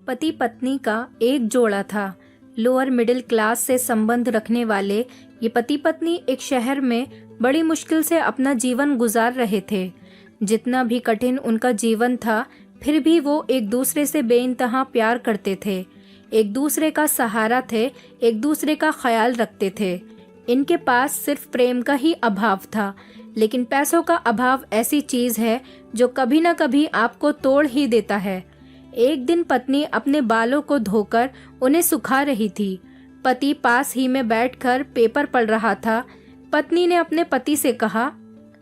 पति पत्नी का एक जोड़ा था। लोअर मिडिल क्लास से संबंध रखने वाले ये पति पत्नी एक शहर में बड़ी मुश्किल से अपना जीवन गुजार रहे थे। जितना भी कठिन उनका जीवन था, फिर भी वो एक दूसरे से बेइंतहा प्यार करते थे, एक दूसरे का सहारा थे, एक दूसरे का ख्याल रखते थे। इनके पास सिर्फ प्रेम का ही अभाव था, लेकिन पैसों का अभाव ऐसी चीज है जो कभी न कभी आपको तोड़ ही देता है। एक दिन पत्नी अपने बालों को धोकर उन्हें सुखा रही थी। पति पास ही में बैठकर पेपर पढ़ रहा था। पत्नी ने अपने पति से कहा,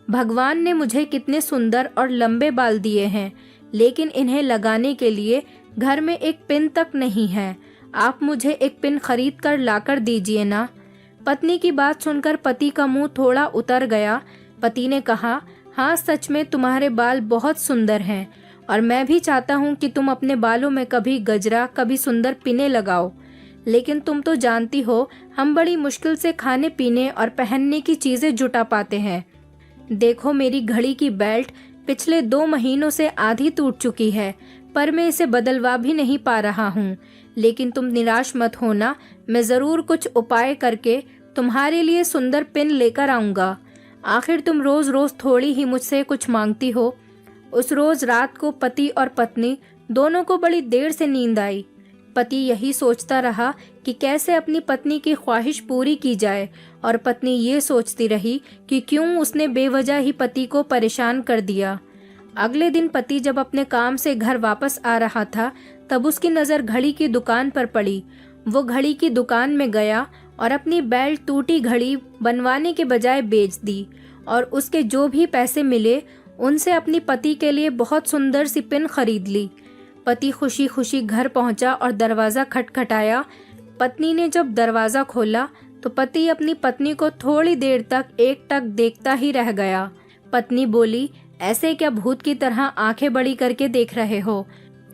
भगवान ने मुझे कितने सुंदर और लंबे बाल दिए हैं, लेकिन इन्हें लगाने के लिए घर में एक पिन तक नहीं है। आप मुझे एक पिन खरीद कर लाकर दीजिए ना। पत्नी की बात सुनकर पति का मुंह थोड़ा उतर गया। पति ने कहा, हाँ, सच में तुम्हारे बाल बहुत सुंदर हैं और मैं भी चाहता हूँ कि तुम अपने बालों में कभी गजरा, कभी सुंदर पिने लगाओ, लेकिन तुम तो जानती हो हम बड़ी मुश्किल से खाने पीने और पहनने की चीजें जुटा पाते हैं। देखो, मेरी घड़ी की बेल्ट पिछले 2 महीनों से आधी टूट चुकी है, पर मैं इसे बदलवा भी नहीं पा रहा हूँ। लेकिन तुम निराश मत होना, मैं जरूर कुछ उपाय करके तुम्हारे लिए सुंदर पिन लेकर आऊंगा। आखिर तुम रोज रोज थोड़ी ही मुझसे कुछ मांगती हो। उस रोज रात को पति और पत्नी दोनों को बड़ी देर से नींद आई। पति यही सोचता रहा कि कैसे अपनी पत्नी की ख्वाहिश पूरी की जाए, और पत्नी ये सोचती रही कि क्यों उसने बेवजह ही पति को परेशान कर दिया। अगले दिन पति जब अपने काम से घर वापस आ रहा था, तब उसकी नज़र घड़ी की दुकान पर पड़ी। वो घड़ी की दुकान में गया और अपनी बेल्ट टूटी घड़ी बनवाने के बजाय बेच दी, और उसके जो भी पैसे मिले उनसे अपनी पति के लिए बहुत सुंदर सी पिन खरीद ली। पति खुशी खुशी घर पहुंचा और दरवाज़ा खटखटाया। पत्नी ने जब दरवाज़ा खोला तो पति अपनी पत्नी को थोड़ी देर तक एकटक देखता ही रह गया। पत्नी बोली, ऐसे क्या भूत की तरह आंखें बड़ी करके देख रहे हो?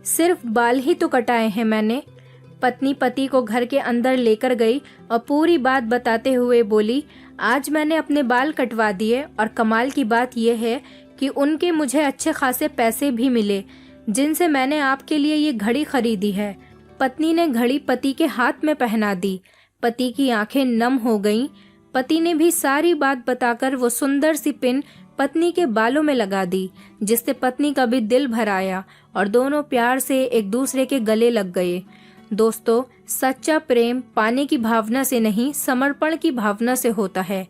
सिर्फ बाल ही तो कटाए हैं मैंने। पत्नी पति को घर के अंदर लेकर गई और पूरी बात बताते हुए बोली, आज मैंने अपने बाल कटवा दिए और कमाल की बात यह है कि उनके मुझे अच्छे खासे पैसे भी मिले, जिनसे मैंने आपके लिए ये घड़ी खरीदी है। पत्नी ने घड़ी पति के हाथ में पहना दी। पति की आंखें नम हो गईं। पति ने भी सारी बात बताकर वो सुंदर सी पिन पत्नी के बालों में लगा दी, जिससे पत्नी का भी दिल भर आया और दोनों प्यार से एक दूसरे के गले लग गए। दोस्तों, सच्चा प्रेम पाने की भावना से नहीं, समर्पण की भावना से होता है।